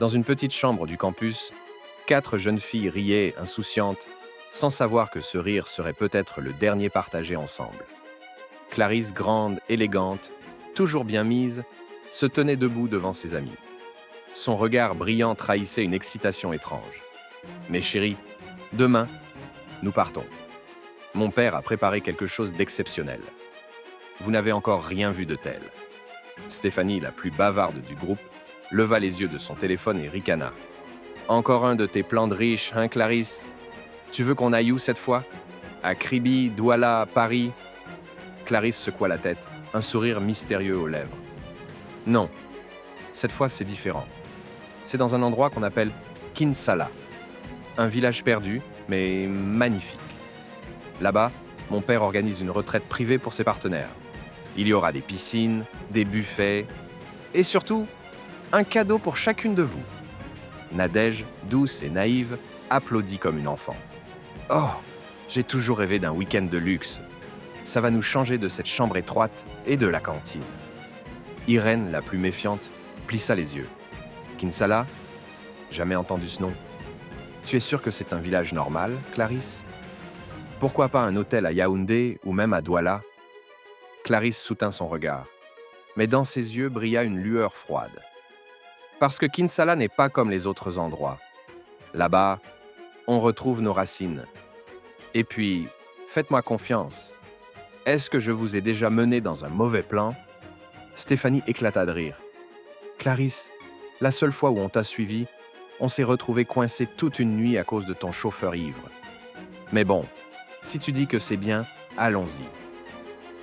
Dans une petite chambre du campus, 4 jeunes filles riaient insouciantes, sans savoir que ce rire serait peut-être le dernier partagé ensemble. Clarisse, grande, élégante, toujours bien mise, se tenait debout devant ses amis. Son regard brillant trahissait une excitation étrange. « Mes chéris, demain, nous partons. Mon père a préparé quelque chose d'exceptionnel. Vous n'avez encore rien vu de tel. » Stéphanie, la plus bavarde du groupe, leva les yeux de son téléphone et ricana. « Encore un de tes plans de riche, hein, Clarisse? Tu veux qu'on aille où cette fois? À Kribi, Douala, Paris ?» Clarisse secoua la tête, un sourire mystérieux aux lèvres. « Non, cette fois c'est différent. C'est dans un endroit qu'on appelle Kinsala, un village perdu, mais magnifique. Là-bas, mon père organise une retraite privée pour ses partenaires. Il y aura des piscines, des buffets, et surtout, un cadeau pour chacune de vous. » Nadège, douce et naïve, applaudit comme une enfant. « Oh, j'ai toujours rêvé d'un week-end de luxe. Ça va nous changer de cette chambre étroite et de la cantine. » Irène, la plus méfiante, plissa les yeux. « Kinsala? Jamais entendu ce nom. Tu es sûre que c'est un village normal, Clarisse? Pourquoi pas un hôtel à Yaoundé ou même à Douala ?» Clarisse soutint son regard, mais dans ses yeux brilla une lueur froide. Parce que Kinsala n'est pas comme les autres endroits. Là-bas, on retrouve nos racines. Et puis, faites-moi confiance. Est-ce que je vous ai déjà mené dans un mauvais plan? Stéphanie éclata de rire. Clarisse, la seule fois où on t'a suivi, on s'est retrouvés coincés toute une nuit à cause de ton chauffeur ivre. Mais bon, si tu dis que c'est bien, allons-y.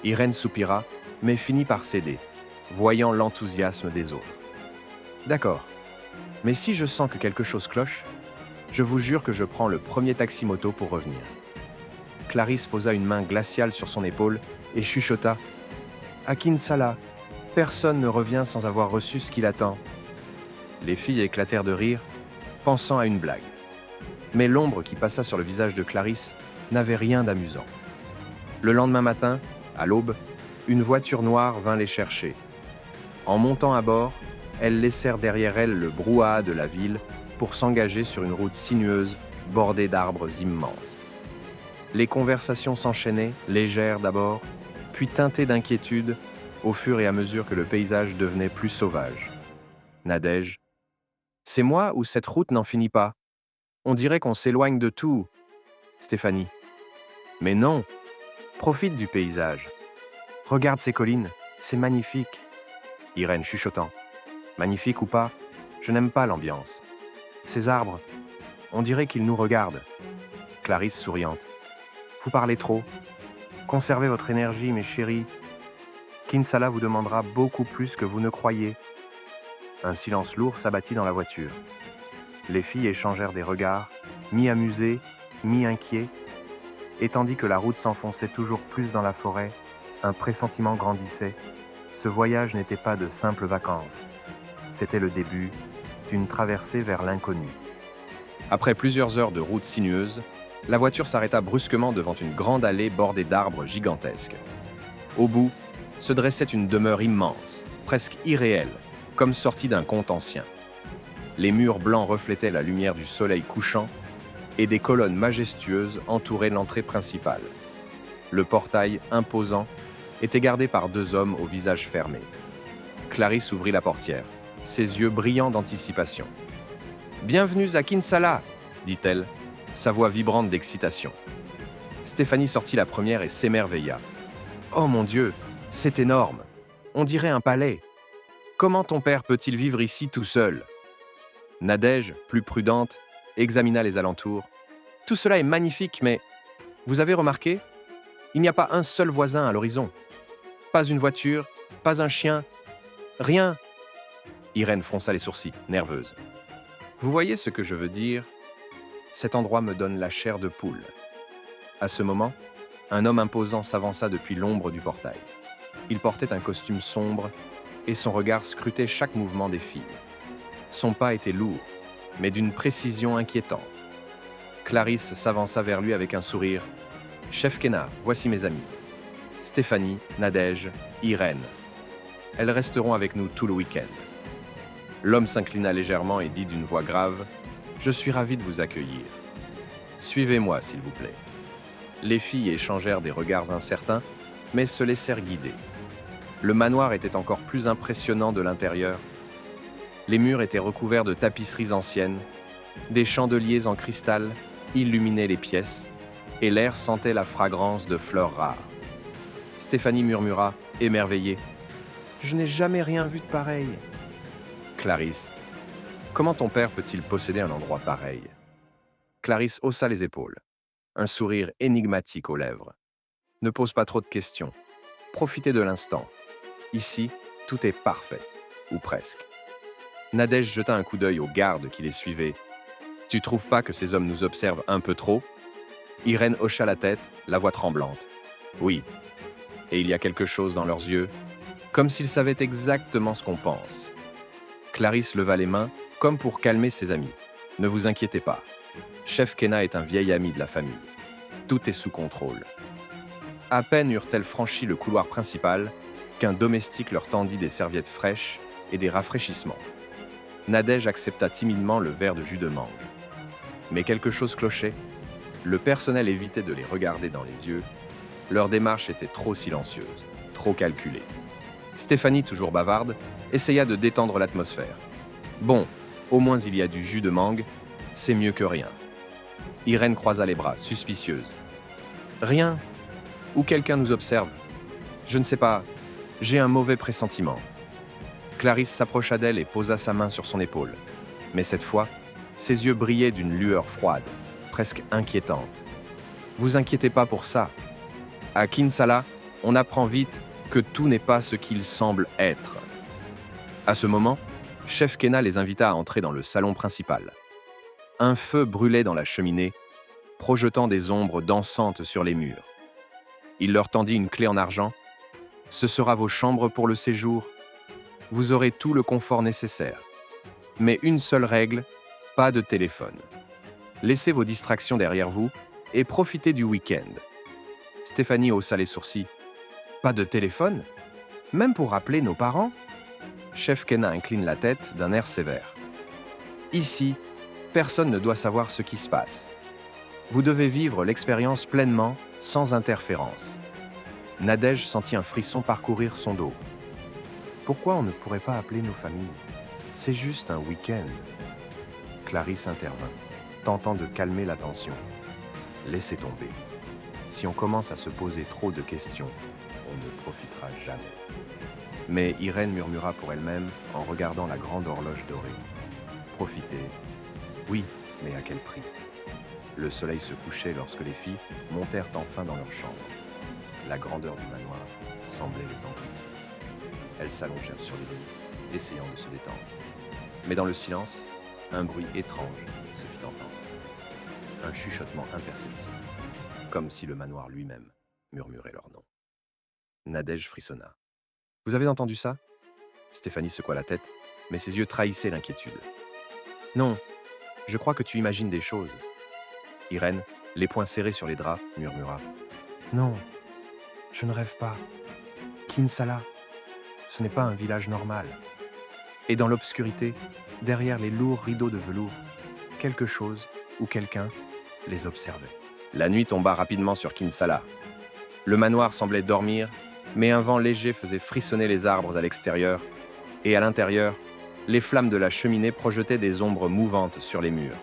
Irène soupira, mais finit par céder, voyant l'enthousiasme des autres. D'accord, mais si je sens que quelque chose cloche, je vous jure que je prends le premier taxi-moto pour revenir. Clarisse posa une main glaciale sur son épaule et chuchota. À Kinsala, personne ne revient sans avoir reçu ce qu'il attend. Les filles éclatèrent de rire, pensant à une blague. Mais l'ombre qui passa sur le visage de Clarisse n'avait rien d'amusant. Le lendemain matin, à l'aube, une voiture noire vint les chercher. En montant à bord, elles laissèrent derrière elles le brouhaha de la ville pour s'engager sur une route sinueuse bordée d'arbres immenses. Les conversations s'enchaînaient, légères d'abord, puis teintées d'inquiétude au fur et à mesure que le paysage devenait plus sauvage. Nadège. « C'est moi ou cette route n'en finit pas? On dirait qu'on s'éloigne de tout. » Stéphanie. « Mais non, profite du paysage. Regarde ces collines, c'est magnifique. » Irène chuchotant. « Magnifique ou pas, je n'aime pas l'ambiance. Ces arbres, on dirait qu'ils nous regardent. » Clarisse souriante. « Vous parlez trop. Conservez votre énergie, mes chéris. Kinsala vous demandera beaucoup plus que vous ne croyez. » Un silence lourd s'abattit dans la voiture. Les filles échangèrent des regards, mi-amusés, mi-inquiets, et tandis que la route s'enfonçait toujours plus dans la forêt, un pressentiment grandissait. Ce voyage n'était pas de simples vacances. C'était le début d'une traversée vers l'inconnu. Après plusieurs heures de route sinueuse, la voiture s'arrêta brusquement devant une grande allée bordée d'arbres gigantesques. Au bout, se dressait une demeure immense, presque irréelle, comme sortie d'un conte ancien. Les murs blancs reflétaient la lumière du soleil couchant et des colonnes majestueuses entouraient l'entrée principale. Le portail, imposant, était gardé par 2 hommes au visage fermé. Clarisse ouvrit la portière, ses yeux brillants d'anticipation. « Bienvenue à Kinsala !» dit-elle, sa voix vibrante d'excitation. Stéphanie sortit la première et s'émerveilla. « Oh mon Dieu, c'est énorme! On dirait un palais! Comment ton père peut-il vivre ici tout seul ?» Nadège, plus prudente, examina les alentours. « Tout cela est magnifique, mais vous avez remarqué? Il n'y a pas un seul voisin à l'horizon. Pas une voiture, pas un chien, rien. » Irène fronça les sourcils, nerveuse. « Vous voyez ce que je veux dire? Cet endroit me donne la chair de poule. » À ce moment, un homme imposant s'avança depuis l'ombre du portail. Il portait un costume sombre et son regard scrutait chaque mouvement des filles. Son pas était lourd, mais d'une précision inquiétante. Clarisse s'avança vers lui avec un sourire. « Chef Kenna, voici mes amis. Stéphanie, Nadège, Irène. Elles resteront avec nous tout le week-end. » L'homme s'inclina légèrement et dit d'une voix grave, « Je suis ravi de vous accueillir. Suivez-moi, s'il vous plaît. » Les filles échangèrent des regards incertains, mais se laissèrent guider. Le manoir était encore plus impressionnant de l'intérieur. Les murs étaient recouverts de tapisseries anciennes, des chandeliers en cristal illuminaient les pièces, et l'air sentait la fragrance de fleurs rares. Stéphanie murmura, émerveillée, « Je n'ai jamais rien vu de pareil. » Clarisse, « Comment ton père peut-il posséder un endroit pareil ?» Clarisse haussa les épaules, un sourire énigmatique aux lèvres. « Ne pose pas trop de questions. Profitez de l'instant. Ici, tout est parfait, ou presque. » Nadège jeta un coup d'œil aux gardes qui les suivaient. « Tu trouves pas que ces hommes nous observent un peu trop ?» Irène hocha la tête, la voix tremblante. « Oui. Et il y a quelque chose dans leurs yeux, comme s'ils savaient exactement ce qu'on pense. » Clarisse leva les mains, comme pour calmer ses amis. « Ne vous inquiétez pas. Chef Kenna est un vieil ami de la famille. Tout est sous contrôle. » À peine eurent-elles franchi le couloir principal qu'un domestique leur tendit des serviettes fraîches et des rafraîchissements. Nadège accepta timidement le verre de jus de mangue. Mais quelque chose clochait. Le personnel évitait de les regarder dans les yeux. Leur démarche était trop silencieuse, trop calculée. Stéphanie, toujours bavarde, essaya de détendre l'atmosphère. « Bon, au moins il y a du jus de mangue, c'est mieux que rien. » Irène croisa les bras, suspicieuse. « Rien. Ou quelqu'un nous observe. Je ne sais pas, j'ai un mauvais pressentiment. » Clarisse s'approcha d'elle et posa sa main sur son épaule. Mais cette fois, ses yeux brillaient d'une lueur froide, presque inquiétante. « Vous inquiétez pas pour ça. À Kinsala, on apprend vite que tout n'est pas ce qu'il semble être. » À ce moment, Chef Kenna les invita à entrer dans le salon principal. Un feu brûlait dans la cheminée, projetant des ombres dansantes sur les murs. Il leur tendit une clé en argent. « Ce sera vos chambres pour le séjour. Vous aurez tout le confort nécessaire. Mais une seule règle, pas de téléphone. Laissez vos distractions derrière vous et profitez du week-end. » Stéphanie haussa les sourcils. « Pas de téléphone? Même pour rappeler nos parents ?» Chef Kenna incline la tête d'un air sévère. « Ici, personne ne doit savoir ce qui se passe. Vous devez vivre l'expérience pleinement, sans interférence. » Nadège sentit un frisson parcourir son dos. « Pourquoi on ne pourrait pas appeler nos familles? C'est juste un week-end. » Clarisse intervint, tentant de calmer la tension. « Laissez tomber. Si on commence à se poser trop de questions, on ne profitera jamais. » Mais Irène murmura pour elle-même en regardant la grande horloge dorée. « Profiter. Oui, mais à quel prix ?» Le soleil se couchait lorsque les filles montèrent enfin dans leur chambre. La grandeur du manoir semblait les engloutir. Elles s'allongèrent sur les lits, essayant de se détendre. Mais dans le silence, un bruit étrange se fit entendre. Un chuchotement imperceptible, comme si le manoir lui-même murmurait leur nom. Nadège frissonna. « Vous avez entendu ça ?» Stéphanie secoua la tête, mais ses yeux trahissaient l'inquiétude. « Non, je crois que tu imagines des choses. » Irène, les poings serrés sur les draps, murmura. « Non, je ne rêve pas. Kinsala, ce n'est pas un village normal. » Et dans l'obscurité, derrière les lourds rideaux de velours, quelque chose ou quelqu'un les observait. La nuit tomba rapidement sur Kinsala. Le manoir semblait dormir, mais un vent léger faisait frissonner les arbres à l'extérieur, et à l'intérieur, les flammes de la cheminée projetaient des ombres mouvantes sur les murs.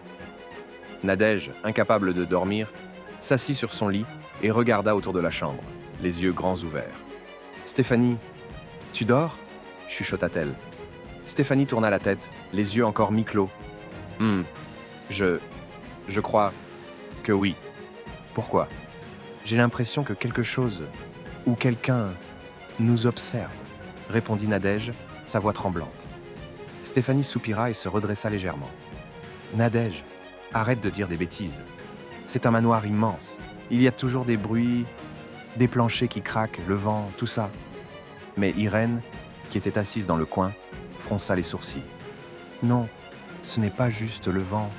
Nadège, incapable de dormir, s'assit sur son lit et regarda autour de la chambre, les yeux grands ouverts. « Stéphanie, tu dors ?» chuchota-t-elle. Stéphanie tourna la tête, les yeux encore mi-clos. « Je crois que oui. » « Pourquoi ? J'ai l'impression que quelque chose ou quelqu'un nous observe, » répondit Nadège, sa voix tremblante. Stéphanie soupira et se redressa légèrement. « Nadège, arrête de dire des bêtises. C'est un manoir immense. Il y a toujours des bruits, des planchers qui craquent, le vent, tout ça. » Mais Irène, qui était assise dans le coin, fronça les sourcils. « Non, ce n'est pas juste le vent, »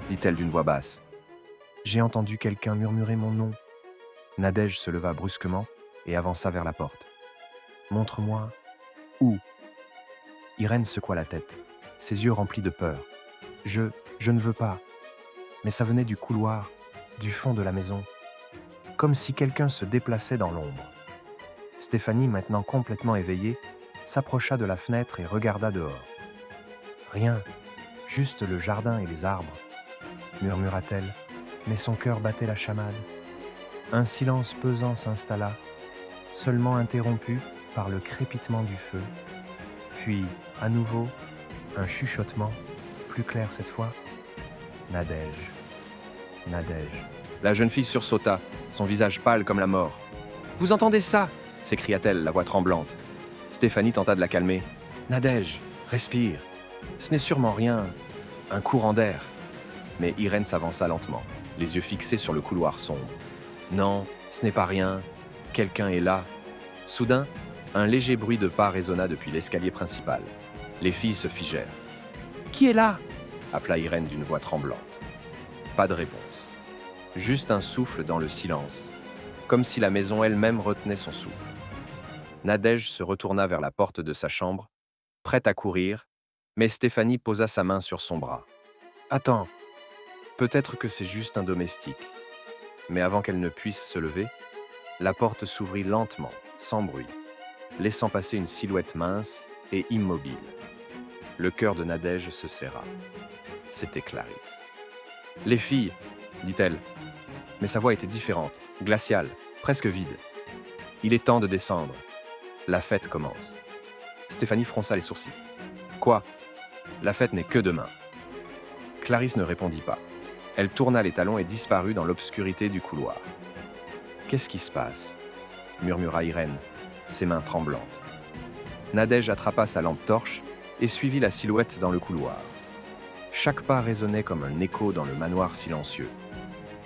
dit-elle d'une voix basse. « J'ai entendu quelqu'un murmurer mon nom. » Nadège se leva brusquement et avança vers la porte. « Montre-moi. Où ?» Irène secoua la tête. ses yeux remplis de peur. Je ne veux pas. Mais ça venait du couloir, du fond de la maison, comme si quelqu'un se déplaçait dans l'ombre. Stéphanie, maintenant complètement éveillée, s'approcha de la fenêtre et regarda dehors. Rien, juste le jardin et les arbres, murmura-t-elle, mais son cœur battait la chamade. Un silence pesant s'installa, seulement interrompu par le crépitement du feu. Puis, à nouveau, un chuchotement, plus clair cette fois. Nadège, Nadège. La jeune fille sursauta, son visage pâle comme la mort. « Vous entendez ça ?» s'écria-t-elle, la voix tremblante. Stéphanie tenta de la calmer. « Nadège, respire. Ce n'est sûrement rien, un courant d'air. » Mais Irène s'avança lentement, les yeux fixés sur le couloir sombre. « Non, ce n'est pas rien. Quelqu'un est là. » Soudain, un léger bruit de pas résonna depuis l'escalier principal. Les filles se figèrent. « Qui est là ?» appela Irène d'une voix tremblante. Pas de réponse. Juste un souffle dans le silence, comme si la maison elle-même retenait son souffle. Nadège se retourna vers la porte de sa chambre, prête à courir, mais Stéphanie posa sa main sur son bras. « Attends, peut-être que c'est juste un domestique. » Mais avant qu'elle ne puisse se lever, la porte s'ouvrit lentement, sans bruit, laissant passer une silhouette mince et immobile. Le cœur de Nadège se serra. C'était Clarisse. « Les filles !» dit-elle. Mais sa voix était différente, glaciale, presque vide. « Il est temps de descendre. La fête commence. » Stéphanie fronça les sourcils. « Quoi ? La fête n'est que demain. » Clarisse ne répondit pas. Elle tourna les talons et disparut dans l'obscurité du couloir. « Qu'est-ce qui se passe ?» murmura Irène, ses mains tremblantes. Nadège attrapa sa lampe torche et suivit la silhouette dans le couloir. Chaque pas résonnait comme un écho dans le manoir silencieux.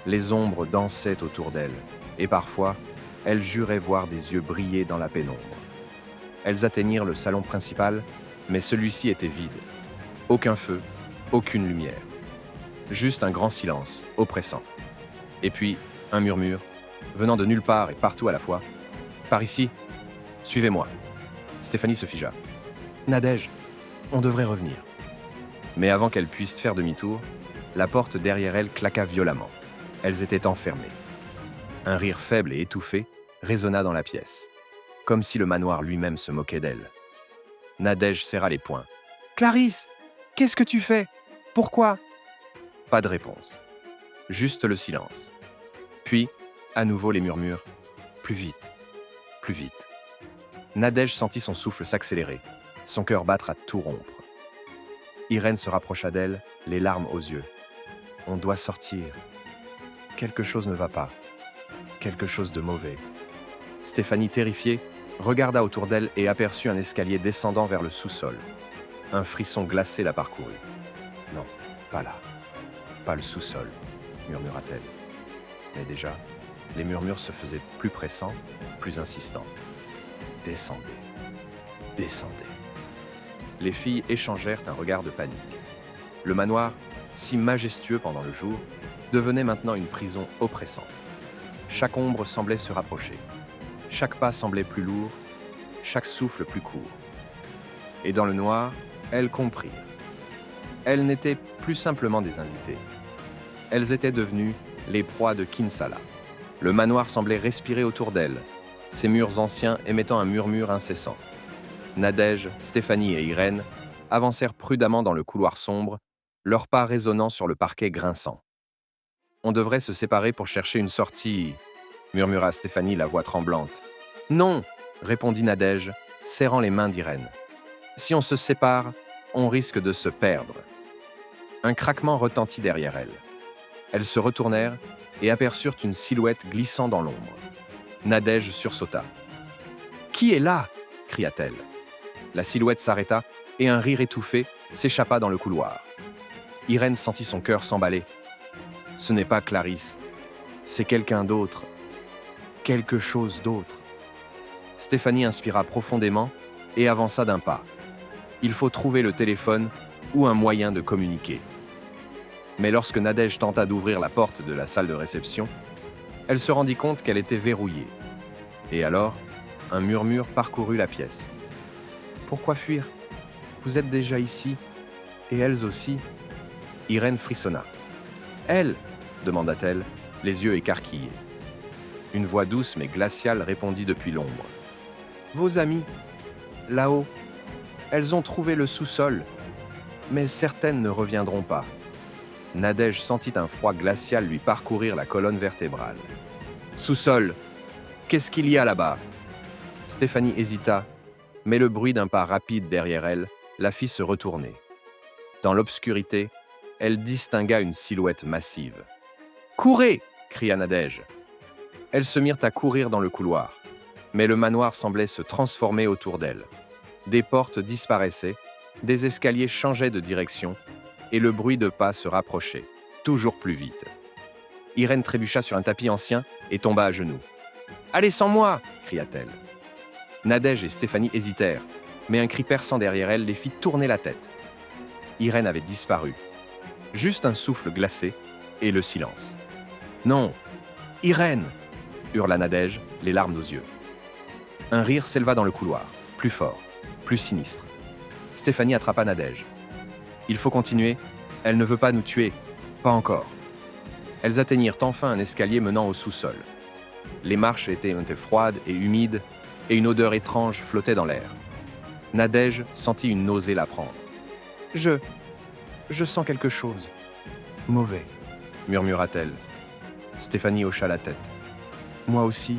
Les ombres dansaient autour d'elle, et parfois, elle jurait voir des yeux briller dans la pénombre. Elles atteignirent le salon principal, mais celui-ci était vide. Aucun feu, aucune lumière. Juste un grand silence, oppressant. Et puis, un murmure, venant de nulle part et partout à la fois. « Par ici, suivez-moi. » Stéphanie se figea. « Nadège, on devrait revenir. » Mais avant qu'elle puisse faire demi-tour, la porte derrière elle claqua violemment. Elles étaient enfermées. Un rire faible et étouffé résonna dans la pièce, comme si le manoir lui-même se moquait d'elle. Nadège serra les poings. « Clarisse, qu'est-ce que tu fais ? Pourquoi ?» Pas de réponse. Juste le silence. Puis, à nouveau les murmures. « Plus vite, plus vite. » Nadège sentit son souffle s'accélérer, son cœur battre à tout rompre. Irène se rapprocha d'elle, les larmes aux yeux. « On doit sortir. Quelque chose ne va pas. Quelque chose de mauvais. » Stéphanie, terrifiée, regarda autour d'elle et aperçut un escalier descendant vers le sous-sol. Un frisson glacé la parcourut. « Non, pas là. Pas le sous-sol, » murmura-t-elle. Mais déjà, les murmures se faisaient plus pressants, plus insistants. « Descendez. Descendez. » Les filles échangèrent un regard de panique. Le manoir, si majestueux pendant le jour, devenait maintenant une prison oppressante. Chaque ombre semblait se rapprocher. Chaque pas semblait plus lourd, chaque souffle plus court. Et dans le noir, elles comprirent. Elles n'étaient plus simplement des invitées. Elles étaient devenues les proies de Kinsala. Le manoir semblait respirer autour d'elles, ses murs anciens émettant un murmure incessant. Nadège, Stéphanie et Irène avancèrent prudemment dans le couloir sombre, leurs pas résonnant sur le parquet grinçant. « On devrait se séparer pour chercher une sortie », murmura Stéphanie, la voix tremblante. « Non !» répondit Nadège, serrant les mains d'Irène. « Si on se sépare, on risque de se perdre. » Un craquement retentit derrière elles. Elles se retournèrent et aperçurent une silhouette glissant dans l'ombre. Nadège sursauta. « Qui est là ?» cria-t-elle. La silhouette s'arrêta et un rire étouffé s'échappa dans le couloir. Irène sentit son cœur s'emballer. Ce n'est pas Clarisse, c'est quelqu'un d'autre. Quelque chose d'autre. Stéphanie inspira profondément et avança d'un pas. Il faut trouver le téléphone ou un moyen de communiquer. Mais lorsque Nadège tenta d'ouvrir la porte de la salle de réception, elle se rendit compte qu'elle était verrouillée. Et alors, un murmure parcourut la pièce. « Pourquoi fuir ? Vous êtes déjà ici ? Et elles aussi? Irène frissonna. Elle? Demanda-t-elle, les yeux écarquillés. Une voix douce mais glaciale répondit depuis l'ombre. Vos amis, là-haut, elles ont trouvé le sous-sol, mais certaines ne reviendront pas. Nadège sentit un froid glacial lui parcourir la colonne vertébrale. Sous-sol, qu'est-ce qu'il y a là-bas? Stéphanie hésita, mais le bruit d'un pas rapide derrière elle la fit se retourner. Dans l'obscurité, elle distingua une silhouette massive. « Courez !» cria Nadège. Elles se mirent à courir dans le couloir, mais le manoir semblait se transformer autour d'elles. Des portes disparaissaient, des escaliers changeaient de direction, et le bruit de pas se rapprochait, toujours plus vite. Irène trébucha sur un tapis ancien et tomba à genoux. « Allez sans moi !» cria-t-elle. Nadège et Stéphanie hésitèrent, mais un cri perçant derrière elles les fit tourner la tête. Irène avait disparu. Juste un souffle glacé et le silence. « Non, Irène !» hurla Nadège, les larmes aux yeux. Un rire s'éleva dans le couloir, plus fort, plus sinistre. Stéphanie attrapa Nadège. « Il faut continuer, elle ne veut pas nous tuer, pas encore. » Elles atteignirent enfin un escalier menant au sous-sol. Les marches étaient froides et humides, et une odeur étrange flottait dans l'air. Nadège sentit une nausée la prendre. « Je sens quelque chose. Mauvais, » murmura-t-elle. Stéphanie hocha la tête. « Moi aussi,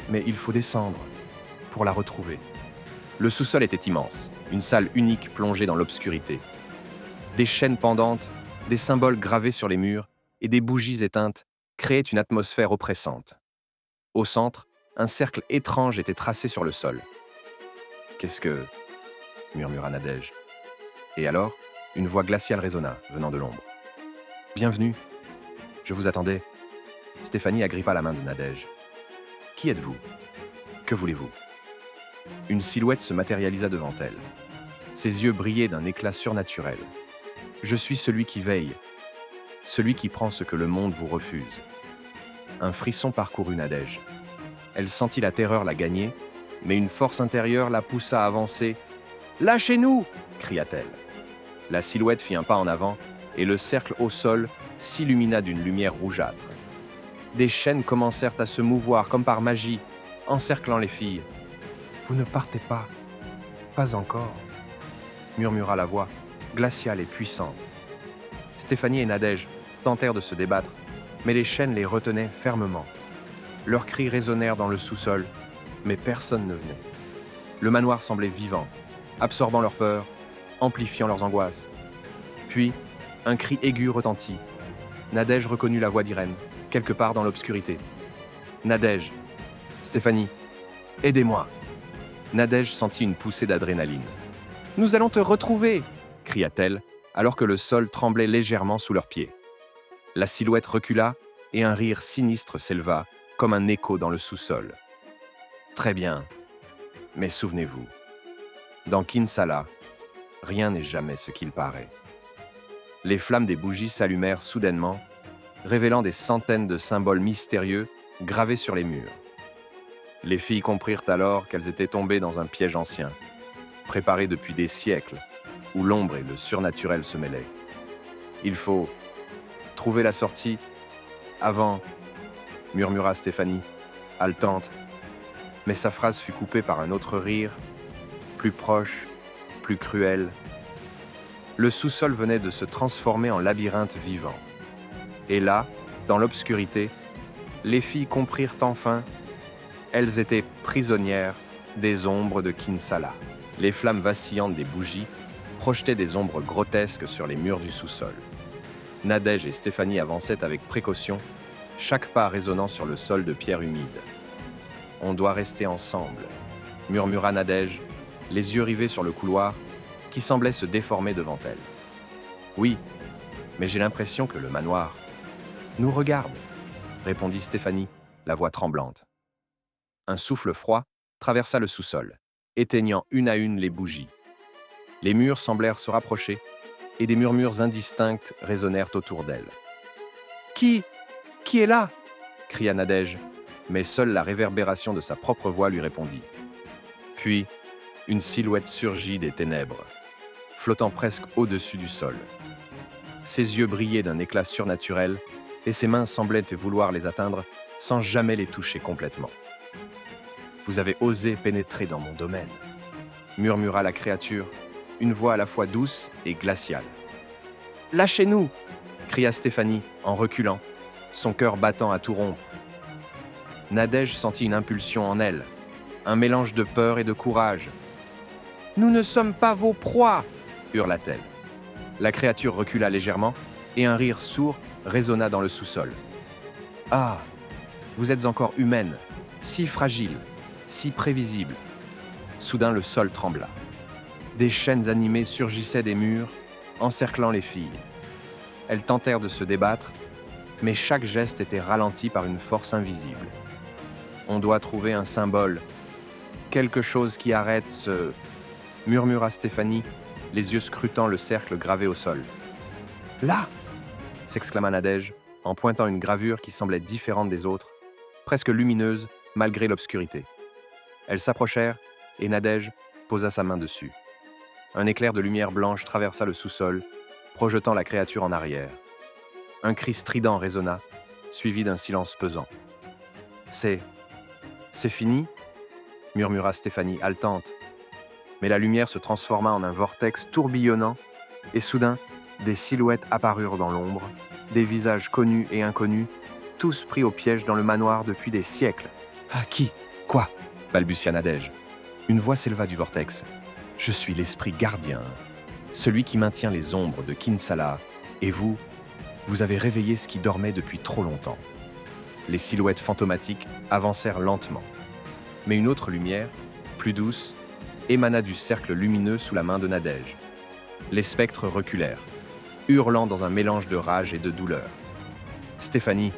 mais il faut descendre pour la retrouver. » Le sous-sol était immense, une salle unique plongée dans l'obscurité. Des chaînes pendantes, des symboles gravés sur les murs et des bougies éteintes créaient une atmosphère oppressante. Au centre, un cercle étrange était tracé sur le sol. « Qu'est-ce que... » murmura Nadège. Et alors, une voix glaciale résonna, venant de l'ombre. « Bienvenue. Je vous attendais. » Stéphanie agrippa la main de Nadège. « Qui êtes-vous? Que voulez-vous » Une silhouette se matérialisa devant elle. Ses yeux brillaient d'un éclat surnaturel. « Je suis celui qui veille, celui qui prend ce que le monde vous refuse. » Un frisson parcourut Nadège. Elle sentit la terreur la gagner, mais une force intérieure la poussa à avancer. « Lâchez-nous !» cria-t-elle. La silhouette fit un pas en avant, et le cercle au sol s'illumina d'une lumière rougeâtre. Des chaînes commencèrent à se mouvoir comme par magie, encerclant les filles. « Vous ne partez pas, pas encore !» murmura la voix, glaciale et puissante. Stéphanie et Nadège tentèrent de se débattre, mais les chaînes les retenaient fermement. Leurs cris résonnèrent dans le sous-sol, mais personne ne venait. Le manoir semblait vivant, absorbant leur peur, amplifiant leurs angoisses. Puis, un cri aigu retentit. Nadège reconnut la voix d'Irène, quelque part dans l'obscurité. « Nadège, Stéphanie, aidez-moi !» Nadège sentit une poussée d'adrénaline. « Nous allons te retrouver !» cria-t-elle, alors que le sol tremblait légèrement sous leurs pieds. La silhouette recula et un rire sinistre s'éleva, comme un écho dans le sous-sol. « Très bien, mais souvenez-vous, dans Kinsala, rien n'est jamais ce qu'il paraît. » Les flammes des bougies s'allumèrent soudainement, révélant des centaines de symboles mystérieux gravés sur les murs. Les filles comprirent alors qu'elles étaient tombées dans un piège ancien, préparé depuis des siècles, où l'ombre et le surnaturel se mêlaient. Il faut trouver la sortie avant, murmura Stéphanie, haletante, mais sa phrase fut coupée par un autre rire, plus proche, plus cruel. Le sous-sol venait de se transformer en labyrinthe vivant. Et là, dans l'obscurité, les filles comprirent enfin, elles étaient prisonnières des ombres de Kinsala. Les flammes vacillantes des bougies projetaient des ombres grotesques sur les murs du sous-sol. Nadège et Stéphanie avançaient avec précaution, chaque pas résonnant sur le sol de pierre humide. « On doit rester ensemble », murmura Nadège, les yeux rivés sur le couloir, qui semblait se déformer devant elle. « Oui, mais j'ai l'impression que le manoir nous regarde », répondit Stéphanie, la voix tremblante. Un souffle froid traversa le sous-sol, éteignant une à une les bougies. Les murs semblèrent se rapprocher, et des murmures indistincts résonnèrent autour d'elle. « Qui est là ?» cria Nadège, mais seule la réverbération de sa propre voix lui répondit. Puis, une silhouette surgit des ténèbres. flottant presque au-dessus du sol. Ses yeux brillaient d'un éclat surnaturel et ses mains semblaient vouloir les atteindre sans jamais les toucher complètement. « Vous avez osé pénétrer dans mon domaine », murmura la créature, une voix à la fois douce et glaciale. « Lâchez-nous !» cria Stéphanie en reculant, son cœur battant à tout rompre. Nadège sentit une impulsion en elle, un mélange de peur et de courage. « Nous ne sommes pas vos proies !» hurla-t-elle. La créature recula légèrement et un rire sourd résonna dans le sous-sol. « Ah, vous êtes encore humaine, si fragile, si prévisible. » Soudain, le sol trembla. Des chaînes animées surgissaient des murs, encerclant les filles. Elles tentèrent de se débattre, mais chaque geste était ralenti par une force invisible. « On doit trouver un symbole, quelque chose qui arrête ce... » murmura Stéphanie, les yeux scrutant le cercle gravé au sol. « Là !» s'exclama Nadège, en pointant une gravure qui semblait différente des autres, presque lumineuse malgré l'obscurité. Elles s'approchèrent et Nadège posa sa main dessus. Un éclair de lumière blanche traversa le sous-sol, projetant la créature en arrière. Un cri strident résonna, suivi d'un silence pesant. « C'est fini ?» murmura Stéphanie, haletante. Mais la lumière se transforma en un vortex tourbillonnant, et soudain, des silhouettes apparurent dans l'ombre, des visages connus et inconnus, tous pris au piège dans le manoir depuis des siècles. « Ah, qui ? Quoi ?» balbutia Nadège. Une voix s'éleva du vortex. « Je suis l'esprit gardien, celui qui maintient les ombres de Kinsala, et vous avez réveillé ce qui dormait depuis trop longtemps. » Les silhouettes fantomatiques avancèrent lentement. Mais une autre lumière, plus douce, émana du cercle lumineux sous la main de Nadège. Les spectres reculèrent, hurlant dans un mélange de rage et de douleur. « Stéphanie,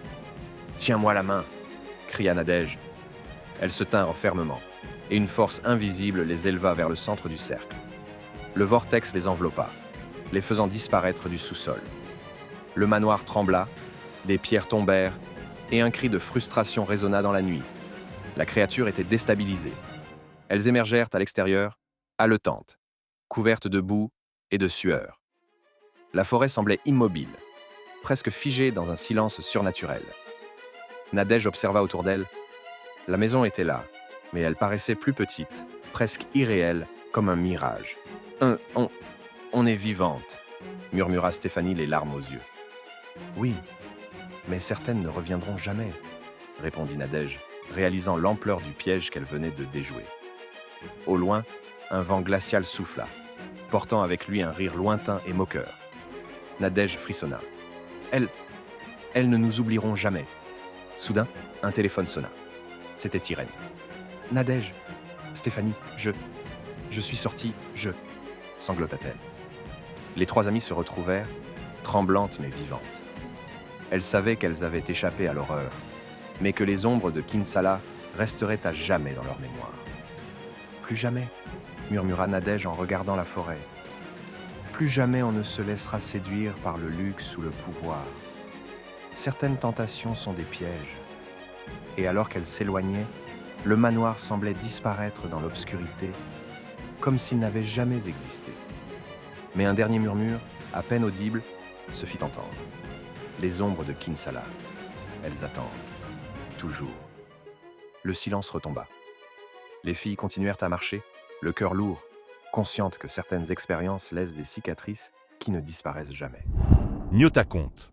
tiens-moi la main !» cria Nadège. Elles se tinrent fermement, et une force invisible les éleva vers le centre du cercle. Le vortex les enveloppa, les faisant disparaître du sous-sol. Le manoir trembla, des pierres tombèrent, et un cri de frustration résonna dans la nuit. La créature était déstabilisée. Elles émergèrent à l'extérieur, haletantes, couvertes de boue et de sueur. La forêt semblait immobile, presque figée dans un silence surnaturel. Nadège observa autour d'elle. La maison était là, mais elle paraissait plus petite, presque irréelle, comme un mirage. « On est vivante », murmura Stéphanie, les larmes aux yeux. « Oui, mais certaines ne reviendront jamais », répondit Nadège, réalisant l'ampleur du piège qu'elle venait de déjouer. Au loin, un vent glacial souffla, portant avec lui un rire lointain et moqueur. Nadège frissonna. Elles ne nous oublieront jamais. Soudain, un téléphone sonna. C'était Irène. « Nadège, Stéphanie, je suis sortie, sanglota-t-elle. Les trois amies se retrouvèrent, tremblantes mais vivantes. Elles savaient qu'elles avaient échappé à l'horreur, mais que les ombres de Kinsala resteraient à jamais dans leur mémoire. « Plus jamais », murmura Nadège en regardant la forêt. « Plus jamais on ne se laissera séduire par le luxe ou le pouvoir. Certaines tentations sont des pièges. » Et alors qu'elle s'éloignait, le manoir semblait disparaître dans l'obscurité, comme s'il n'avait jamais existé. Mais un dernier murmure, à peine audible, se fit entendre. Les ombres de Kinsala. Elles attendent. Toujours. Le silence retomba. Les filles continuèrent à marcher, le cœur lourd, conscientes que certaines expériences laissent des cicatrices qui ne disparaissent jamais. Gnota Conte.